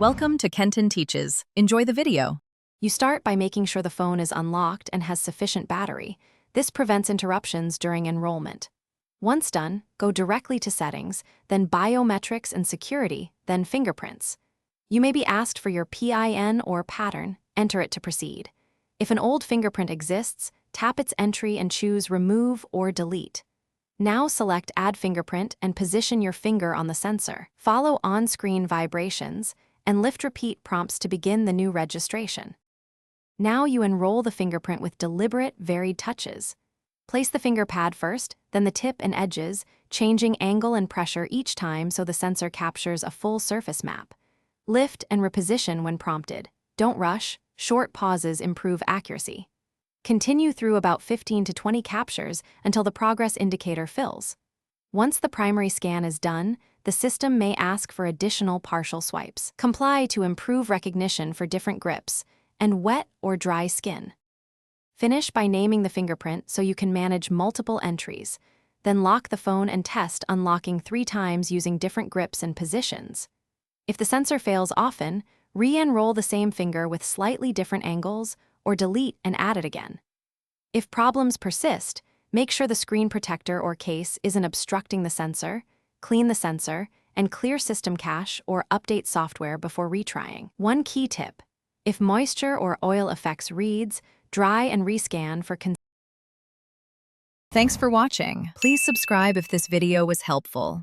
Welcome to Kenton Teaches. Enjoy the video. You start by making sure the phone is unlocked and has sufficient battery. This prevents interruptions during enrollment. Once done, go directly to Settings, then Biometrics and Security, then Fingerprints. You may be asked for your PIN or pattern. Enter it to proceed. If an old fingerprint exists, tap its entry and choose Remove or Delete. Now select Add Fingerprint and position your finger on the sensor. Follow on-screen vibrations and lift-repeat prompts to begin the new registration. Now you enroll the fingerprint with deliberate, varied touches. Place the finger pad first, then the tip and edges, changing angle and pressure each time so the sensor captures a full surface map. Lift and reposition when prompted. Don't rush, short pauses improve accuracy. Continue through about 15 to 20 captures until the progress indicator fills. Once the primary scan is done, the system may ask for additional partial swipes. Comply to improve recognition for different grips and wet or dry skin. Finish by naming the fingerprint so you can manage multiple entries. Then lock the phone and test unlocking 3 times using different grips and positions. If the sensor fails often, re-enroll the same finger with slightly different angles or delete and add it again. If problems persist, make sure the screen protector or case isn't obstructing the sensor, clean the sensor, and clear system cache or update software before retrying. One key tip: if moisture or oil affects reads, dry and rescan for Thanks for watching. Please subscribe if this video was helpful.